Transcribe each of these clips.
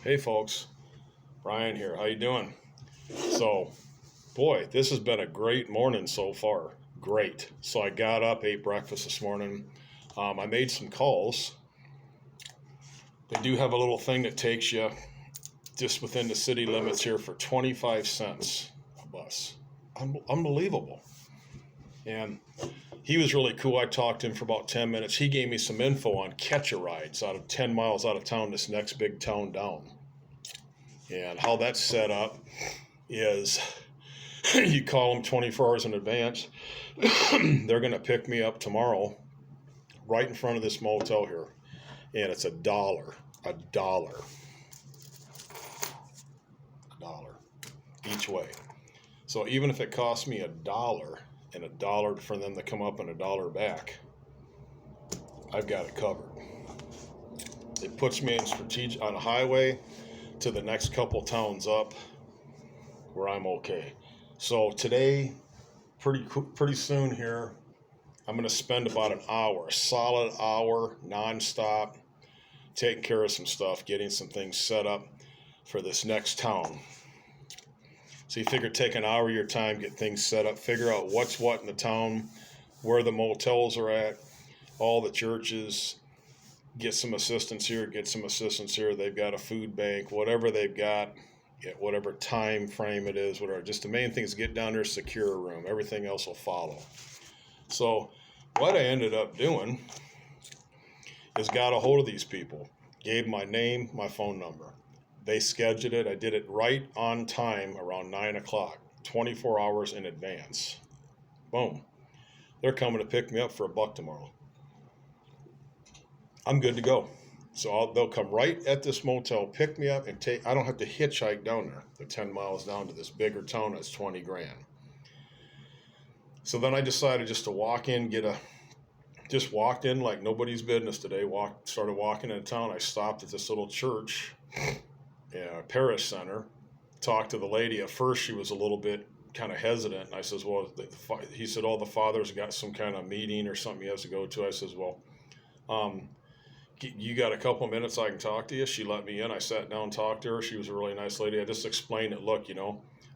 Hey folks, Brian here. How you doing? So, boy, this has been a great morning so far. Great. So I got up, ate breakfast this morning. I made some calls. They do have a little thing that takes you just within the city limits here for 25 cents a bus. Unbelievable. And he was really cool. I talked to him for about 10 minutes. He gave me some info on catch-a-rides out of 10 miles out of town, this next big town down. And how that's set up is you call them 24 hours in advance. They're going to pick me up tomorrow right in front of this motel here. And it's a dollar each way. So even if it costs me $1 and $1 for them to come up and $1 back, I've got it covered. It puts me in strategic on a highway to the next couple towns up where I'm okay. So today, pretty soon here, I'm going to spend about an hour, a solid hour, nonstop, taking care of some stuff, getting some things set up for this next town. So you figure take an hour of your time, get things set up, figure out what's what in the town, where the motels are at, all the churches, get some assistance here, get some assistance here. They've got a food bank, whatever they've got, at whatever time frame it is, whatever. Just the main thing is get down there, secure a room. Everything else will follow. So what I ended up doing is got a hold of these people, gave my name, my phone number. They scheduled it. I did it right on time around 9 o'clock, 24 hours in advance. Boom. They're coming to pick me up for $1 tomorrow. I'm good to go. So they'll come right at this motel, pick me up, and I don't have to hitchhike down there, the 10 miles down to this bigger town that's 20 grand. So then I decided just to walk in, just walked in like nobody's business today, started walking into town. I stopped at this little church, parish center, talked to the lady. At first she was a little bit kind of hesitant. And I says, well, he said, oh, the father's got some kind of meeting or something he has to go to. I says, well, you got a couple of minutes I can talk to you? She let me in. I sat down and talked to her. She was a really nice lady. I just explained it. Look,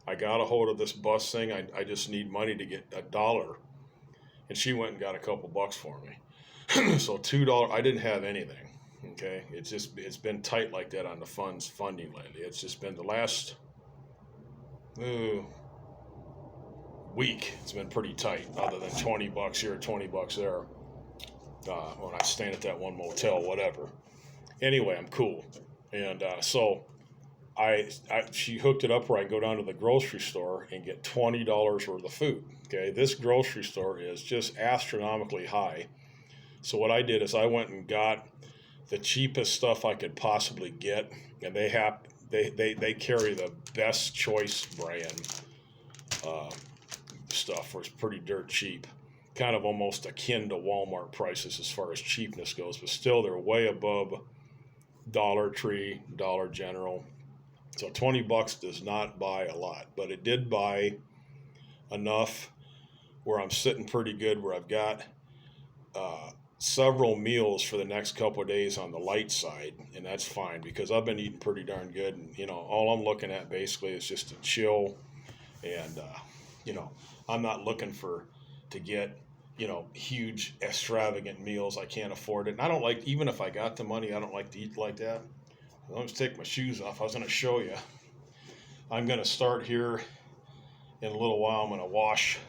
I got a hold of this bus thing. I just need money to get $1. And she went and got a couple bucks for me. So $2, I didn't have anything. Okay. It's been tight like that on the funding lately. It's just been the last week. It's been pretty tight, other than $20 here, $20 there. When I stand at that one motel, whatever. Anyway, I'm cool. And so she hooked it up where I can go down to the grocery store and get $20 worth of food. Okay, this grocery store is just astronomically high. So what I did is I went and got the cheapest stuff I could possibly get, and they carry the best choice brand stuff, where it's pretty dirt cheap. Kind of almost akin to Walmart prices as far as cheapness goes, but still they're way above Dollar Tree, Dollar General. So $20 does not buy a lot, but it did buy enough where I'm sitting pretty good, where I've got several meals for the next couple of days on the light side, and that's fine because I've been eating pretty darn good. And all I'm looking at basically is just to chill, and I'm not looking to get huge extravagant meals. I can't afford it, and I don't like, even if I got the money, I don't like to eat like that. Let me take my shoes off. I was going to show you. I'm going to start here in a little while. I'm going to wash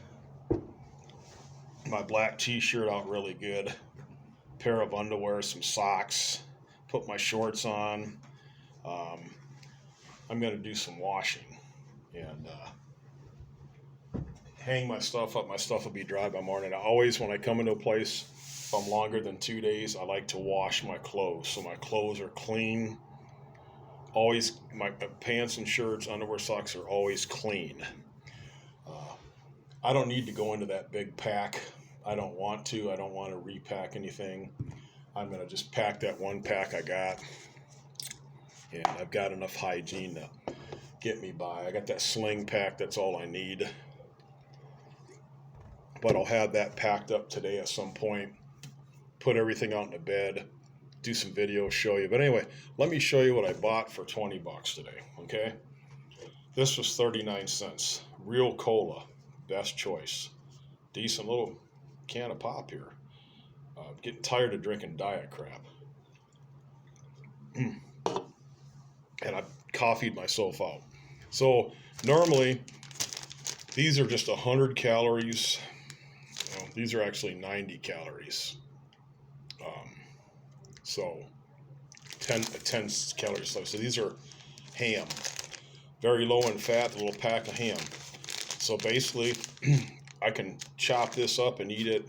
my black t-shirt out really good, pair of underwear, some socks, put my shorts on. I'm going to do some washing and hang my stuff up. My stuff will be dry by morning. I always, when I come into a place, if I'm longer than 2 days, I like to wash my clothes so my clothes are clean. Always, my pants and shirts, underwear, socks are always clean. I don't need to go into that big pack. I don't want to. I don't want to repack anything. I'm going to just pack that one pack I got. And I've got enough hygiene to get me by. I got that sling pack. That's all I need. But I'll have that packed up today at some point. Put everything out in the bed. do some videos, show you. But anyway, let me show you what I bought for 20 bucks today, okay? This was 39 cents. Real cola, best choice. Decent little can of pop here. Getting tired of drinking diet crap. And I coffeed myself out. So normally, these are just 100 calories. Well, these are actually 90 calories. So 10 calories less. So these are ham. Very low in fat, a little pack of ham. So basically, I can chop this up and eat it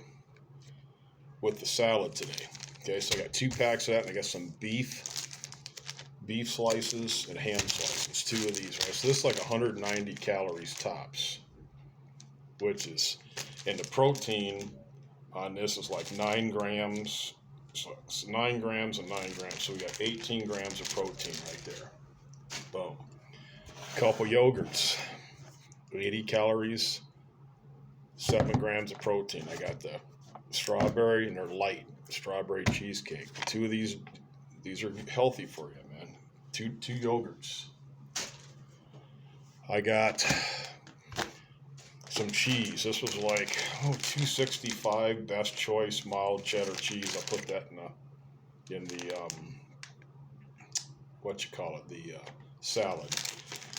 with the salad today. Okay, so I got 2 packs of that, and I got some beef slices and ham slices, 2 of these, right? So this is like 190 calories tops, which is, and the protein on this is like 9 grams, so it's 9 grams and 9 grams, so we got 18 grams of protein right there. Boom. Couple yogurts, 80 calories, 7 grams of protein. I got the strawberry, and they're light, strawberry cheesecake. 2 of these are healthy for you, man. 2 yogurts. I got some cheese. This was like $2.65, best choice mild cheddar cheese. I'll put that in the what you call it, the salad.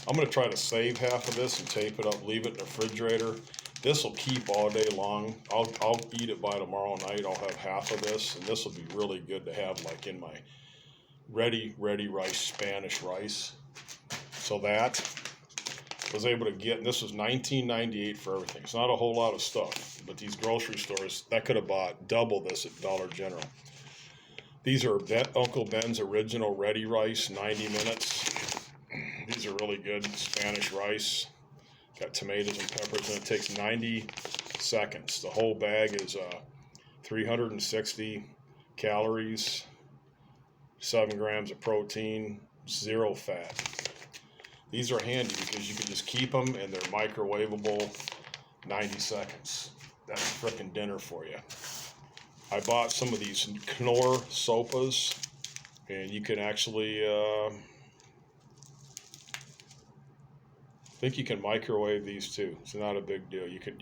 I'm going to try to save half of this and tape it up, leave it in the refrigerator. This will keep all day long. I'll eat it by tomorrow night. I'll have half of this, and this will be really good to have like in my ready rice, Spanish rice. So that was able to get, and this was $19.98 for everything. It's not a whole lot of stuff, but these grocery stores, that could have bought double this at Dollar General. These are Uncle Ben's original ready rice, 90 minutes. These are really good Spanish rice. Got tomatoes and peppers, and it takes 90 seconds. The whole bag is 360 calories, 7 grams of protein, 0 fat. These are handy because you can just keep them, and they're microwavable, 90 seconds. That's frickin' dinner for you. I bought some of these Knorr sopas, and you can actually I think you can microwave these too. It's not a big deal. You can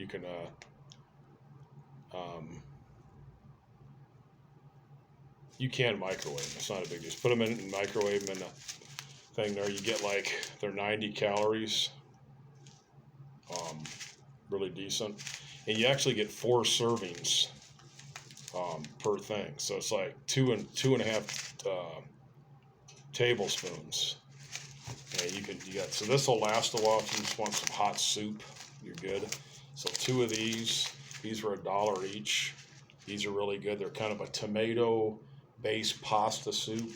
microwave them. It's not a big deal. Just put them in and microwave them in a thing there. You get like, they're 90 calories, really decent, and you actually get 4 servings per thing. So it's like 2.5 tablespoons. Yeah, so this will last a while. If you just want some hot soup, you're good. So 2 of these are $1 each. These are really good. They're kind of a tomato-based pasta soup.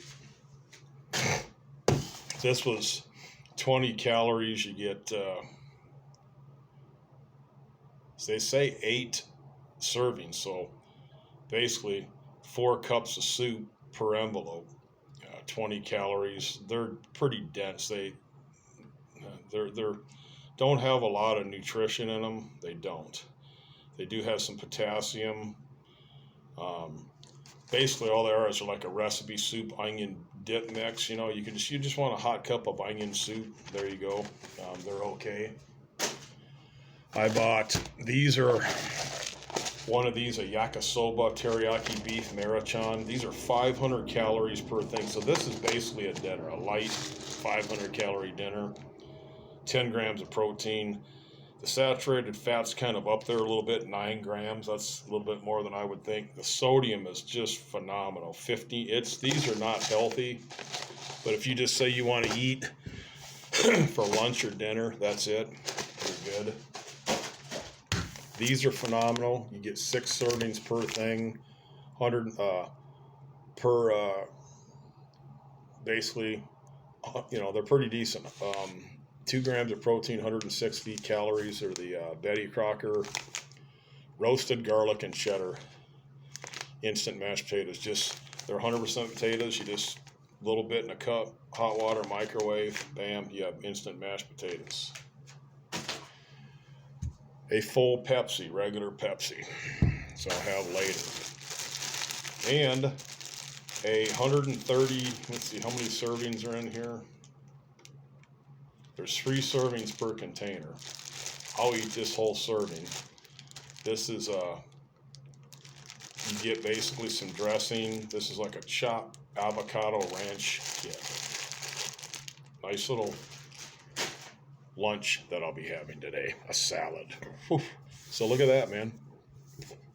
This was 20 calories. You get, they say 8 servings. So basically 4 cups of soup per envelope. 20 calories. They're pretty dense. They don't have a lot of nutrition in them. They don't. They do have some potassium. Basically, all they are is like a recipe soup onion dip mix. You just want a hot cup of onion soup. There you go. They're okay. I bought, these are, one of these, a yakisoba teriyaki beef maruchan. These are 500 calories per thing. So this is basically a dinner, a light 500 calorie dinner. 10 grams of protein. The saturated fat's kind of up there a little bit, 9 grams. That's a little bit more than I would think. The sodium is just phenomenal. 50. These are not healthy, but if you just say you want to eat for lunch or dinner, that's it. You're good. These are phenomenal. You get 6 servings per thing, 100 per. Basically, they're pretty decent. 2 grams of protein, 160 calories. Are the Betty Crocker roasted garlic and cheddar instant mashed potatoes. They're 100% potatoes. You just a little bit in a cup, hot water, microwave, bam, you have instant mashed potatoes. A full Pepsi, regular Pepsi, so I'll have later. And 130, let's see, how many servings are in here? There's 3 servings per container. I'll eat this whole serving. This is, you get basically some dressing. This is like a chopped avocado ranch kit. Nice little lunch that I'll be having today, a salad. Whew. So look at that, man.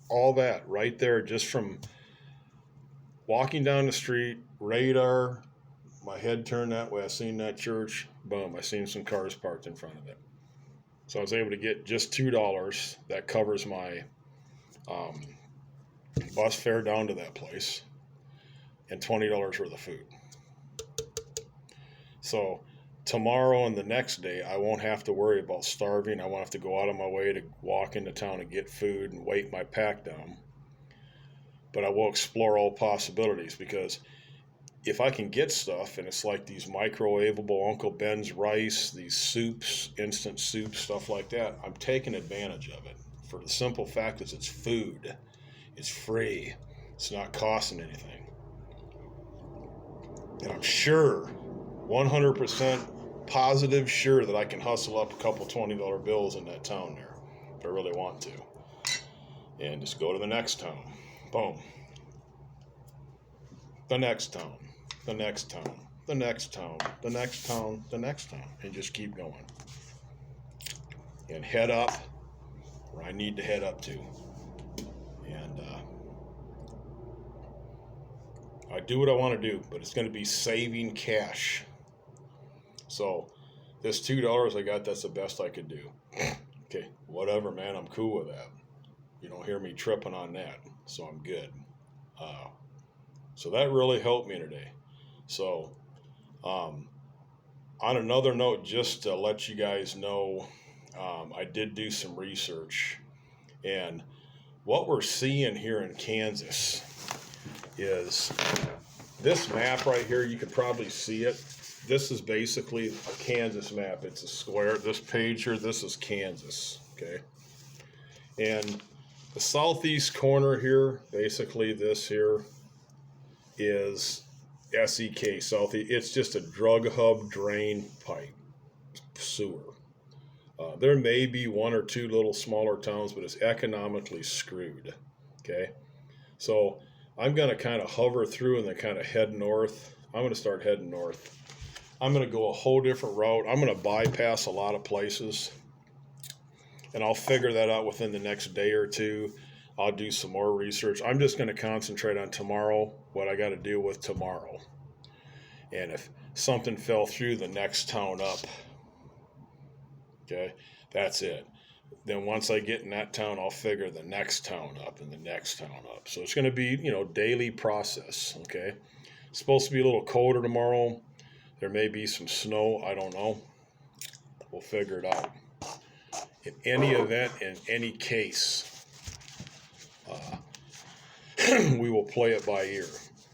All that right there just from walking down the street, radar, my head turned that way, I seen that church, boom, I seen some cars parked in front of it. So I was able to get just $2. That covers my bus fare down to that place and $20 worth of food. So tomorrow and the next day, I won't have to worry about starving. I won't have to go out of my way to walk into town and get food and weight my pack down. But I will explore all possibilities, because if I can get stuff, and it's like these microwavable Uncle Ben's rice, these soups, instant soups, stuff like that, I'm taking advantage of it for the simple fact that it's food. It's free. It's not costing anything. And I'm sure, 100% positive sure, that I can hustle up a couple $20 bills in that town there if I really want to. And just go to the next town. Boom. The next town. The next town. The next town. The next town. The next town. And just keep going. And head up where I need to head up to. And I do what I want to do, but it's going to be saving cash. So this $2 I got, that's the best I could do. Okay, whatever, man, I'm cool with that. You don't hear me tripping on that, so I'm good. So that really helped me today. So on another note, just to let you guys know, I did do some research, and what we're seeing here in Kansas is this map right here. You can probably see it. This is basically a Kansas map. It's a square. This page here, this is Kansas, okay? And the southeast corner here, basically this here, is SEK, Southeast. It's just a drug hub drain pipe sewer. There may be 1 or 2 little smaller towns, but it's economically screwed, okay? So I'm going to kind of hover through and then kind of head north. I'm going to start heading north. I'm going to go a whole different route. I'm going to bypass a lot of places, and I'll figure that out within the next day or two. I'll do some more research. I'm just going to concentrate on tomorrow, what I got to deal with tomorrow. And if something fell through the next town up, okay, that's it. Then once I get in that town, I'll figure the next town up and the next town up. So it's going to be, daily process, okay? It's supposed to be a little colder tomorrow. There may be some snow. I don't know. We'll figure it out. In any event, in any case, we will play it by ear.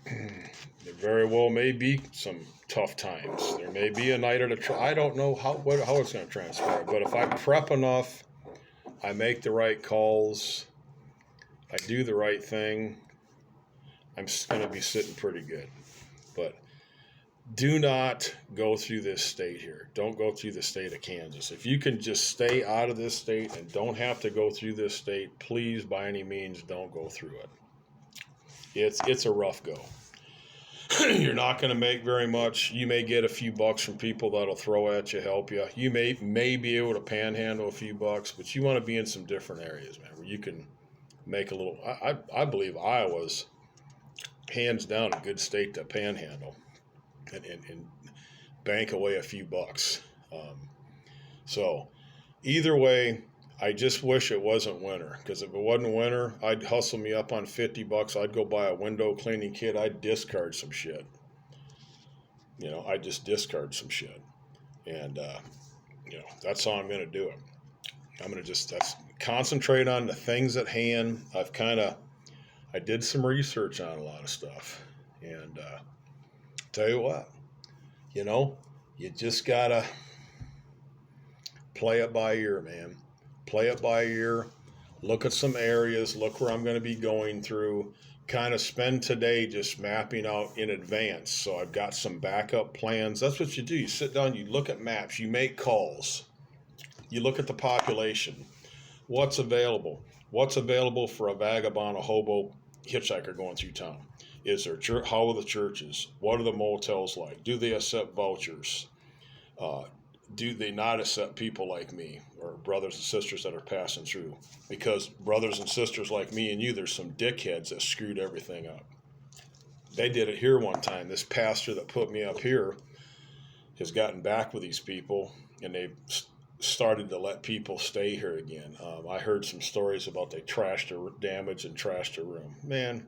There very well may be some tough times. There may be a night at a I don't know how it's going to transpire. But if I prep enough, I make the right calls, I do the right thing, I'm going to be sitting pretty good. But do not go through this state here. Don't go through the state of Kansas. If you can just stay out of this state and don't have to go through this state, please, by any means, don't go through it. It's a rough go. You're not going to make very much. You may get a few bucks from people that'll throw at you, help you. You may be able to panhandle a few bucks, but you want to be in some different areas, man, where you can make a little. I believe Iowa's hands down a good state to panhandle and bank away a few bucks. So either way, I just wish it wasn't winter, because if it wasn't winter, I'd hustle me up on $50. I'd go buy a window cleaning kit. I'd discard some shit. I'd just discard some shit. And, that's how I'm going to do it. I'm going to just concentrate on the things at hand. I did some research on a lot of stuff. And tell you what, you just got to play it by ear, man. Play it by ear, look at some areas, look where I'm going to be going through, kind of spend today just mapping out in advance. So I've got some backup plans. That's what you do. You sit down, you look at maps, you make calls, you look at the population, what's available. What's available for a vagabond, a hobo, hitchhiker going through town? Is there church? How are the churches? What are the motels like? Do they accept vouchers? Do they not accept people like me or brothers and sisters that are passing through? Because brothers and sisters like me and you, there's some dickheads that screwed everything up. They did it here one time. This pastor that put me up here has gotten back with these people, and they've started to let people stay here again. I heard some stories about they trashed their damage and trashed their room. Man,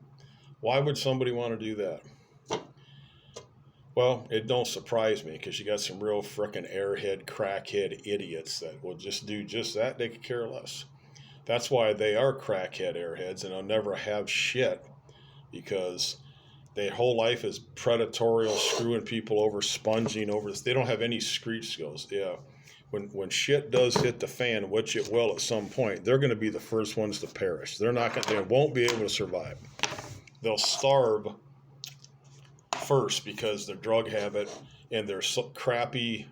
why would somebody want to do that? Well, it don't surprise me, because you got some real frickin' airhead, crackhead idiots that will just do just that. They could care less. That's why they are crackhead airheads, and they'll never have shit, because their whole life is predatorial, screwing people over, sponging over. They don't have any street skills. Yeah, when shit does hit the fan, which it will at some point, they're going to be the first ones to perish. They won't be able to survive. They'll starve first because their drug habit and their crappy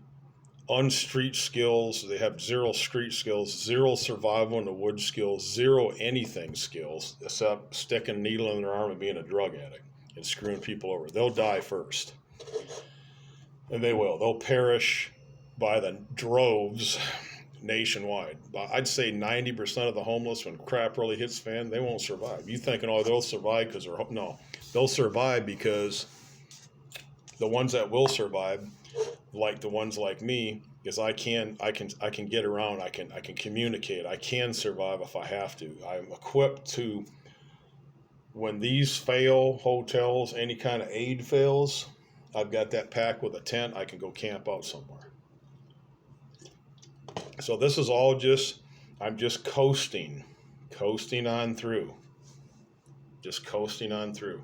unstreet skills. They have zero street skills, zero survival in the woods skills, zero anything skills except sticking a needle in their arm and being a drug addict and screwing people over. They'll die first. And they will. They'll perish by the droves nationwide. I'd say 90% of the homeless, when crap really hits the fan, they won't survive. You thinking, oh, they'll survive because they're... No. They'll survive because the ones that will survive, like the ones like me, is I can get around, I can communicate, I can survive if I have to. I'm equipped to, when these fail, hotels, any kind of aid fails, I've got that pack with a tent. I can go camp out somewhere. So this is all just, I'm just coasting on through. Just coasting on through.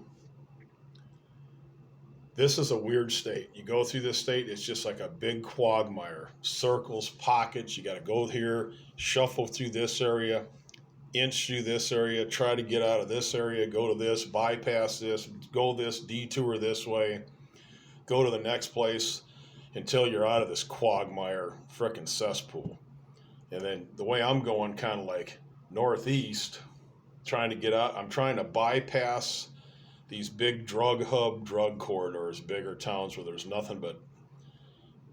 This is a weird state. You go through this state, it's just like a big quagmire. Circles, pockets, you got to go here, shuffle through this area, inch through this area, try to get out of this area, go to this, bypass this, go this, detour this way, go to the next place until you're out of this quagmire frickin' cesspool. And then the way I'm going, kind of like northeast, trying to get out, I'm trying to bypass these big drug corridors, bigger towns where there's nothing but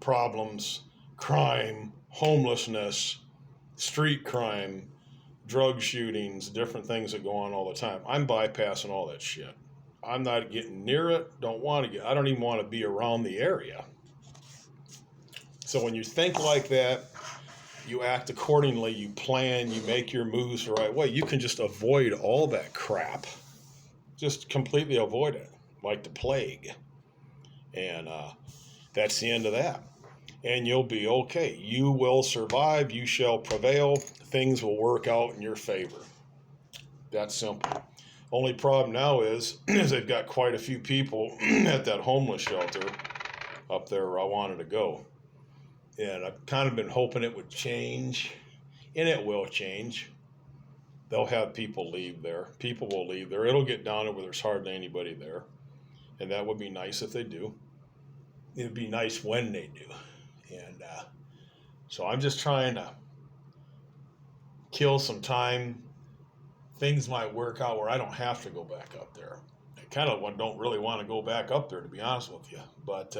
problems, crime, homelessness, street crime, drug shootings, different things that go on all the time. I'm bypassing all that shit. I'm not getting near it, I don't even want to be around the area. So when you think like that, you act accordingly, you plan, you make your moves the right way. You can just avoid all that crap. Just completely avoid it, like the plague. And that's the end of that. And you'll be okay. You will survive. You shall prevail. Things will work out in your favor. That's simple. Only problem now is they've got quite a few people at that homeless shelter up there where I wanted to go. And I've kind of been hoping it would change, and it will change. They'll have people leave there. People will leave there. It'll get down to where there's hardly anybody there. And that would be nice if they do. It would be nice when they do. And so I'm just trying to kill some time. Things might work out where I don't have to go back up there. I kind of don't really want to go back up there, to be honest with you. But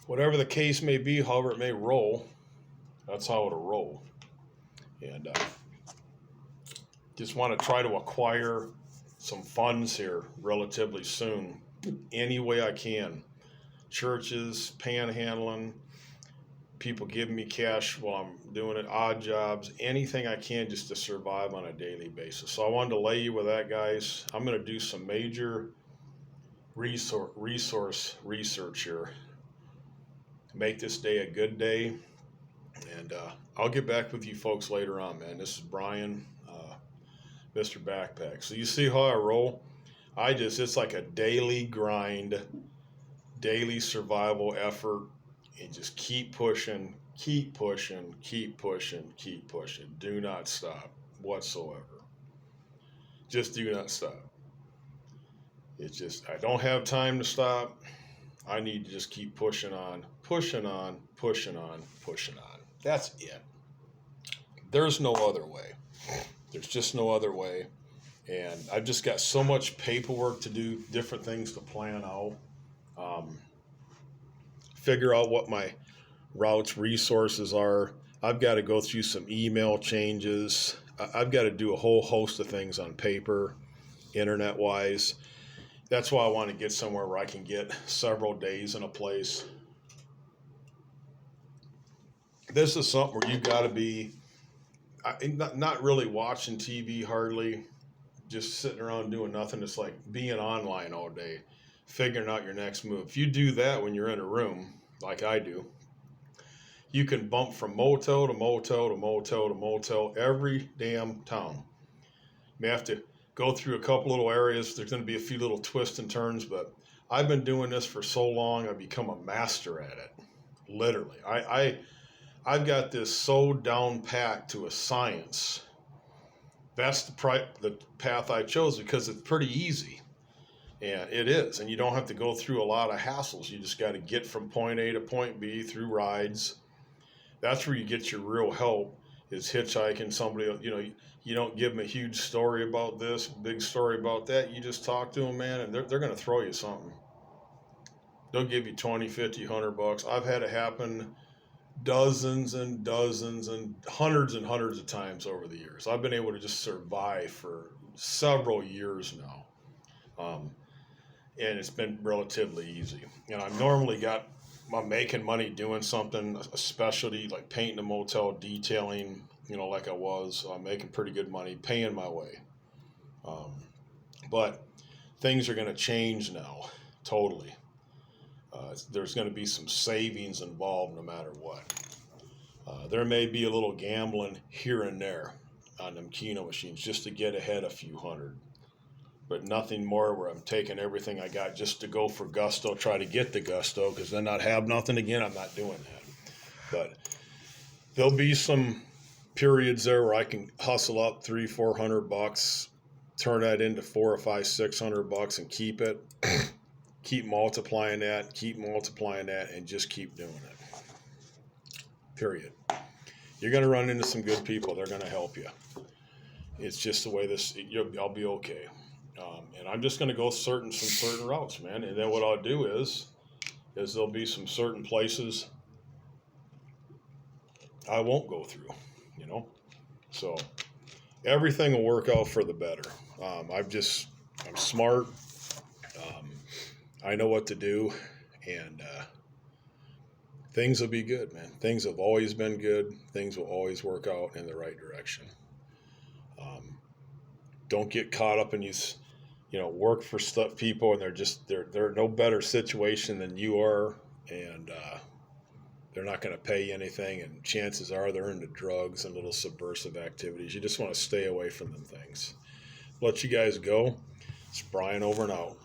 whatever the case may be, however it may roll, that's how it'll roll. And just want to try to acquire some funds here relatively soon, any way I can. Churches, panhandling, people giving me cash while I'm doing it, odd jobs, anything I can just to survive on a daily basis. So I wanted to lay you with that, guys. I'm going to do some major resource research here to make this day a good day. And I'll get back with you folks later on, man. This is Brian, Mr. Backpack. So you see how I roll? It's like a daily grind, daily survival effort, and just keep pushing, keep pushing, keep pushing, keep pushing. Do not stop whatsoever. Just do not stop. It's just, I don't have time to stop. I need to just keep pushing on, pushing on, pushing on, pushing on. That's it. There's no other way. There's just no other way. And I've just got so much paperwork to do, different things to plan out, figure out what my routes, resources are. I've got to go through some email changes. I've got to do a whole host of things on paper, internet-wise. That's why I want to get somewhere where I can get several days in a place. This is something where you got to be not really watching TV hardly, just sitting around doing nothing. It's like being online all day, figuring out your next move. If you do that when you're in a room, like I do, you can bump from motel to motel to motel to motel every damn town. You may have to go through a couple little areas. There's going to be a few little twists and turns, but I've been doing this for so long, I've become a master at it. Literally. I've got this so down packed to a science. That's the path I chose because it's pretty easy. And it is. And you don't have to go through a lot of hassles. You just got to get from point A to point B through rides. That's where you get your real help, is hitchhiking. Somebody, you don't give them a huge story about this, big story about that. You just talk to them, man, and they're going to throw you something. They'll give you 20, 50, $100. I've had it happen dozens and dozens and hundreds of times over the years. I've been able to just survive for several years now. And it's been relatively easy. And I'm making money doing something, a specialty like painting a motel, detailing, like I was. I'm making pretty good money, paying my way. But things are going to change now, totally. There's going to be some savings involved no matter what. There may be a little gambling here and there on them Keno machines just to get ahead a few hundred. But nothing more where I'm taking everything I got just to go for gusto, try to get the gusto, because then I'd have nothing again. I'm not doing that. But there'll be some periods there where I can hustle up $300-400, turn that into $400 or $500, $600 and keep it. Keep multiplying that, and just keep doing it. Period. You're going to run into some good people. They're going to help you. It's just the way I'll be okay. And I'm just going to go some certain routes, man. And then what I'll do is there'll be some certain places I won't go through, So everything will work out for the better. I'm smart. I know what to do, and things will be good, man. Things have always been good. Things will always work out in the right direction. Don't get caught up in these, work for people, and they're no better situation than you are, and they're not going to pay you anything, and chances are they're into drugs and little subversive activities. You just want to stay away from them things. Let you guys go. It's Brian over and out.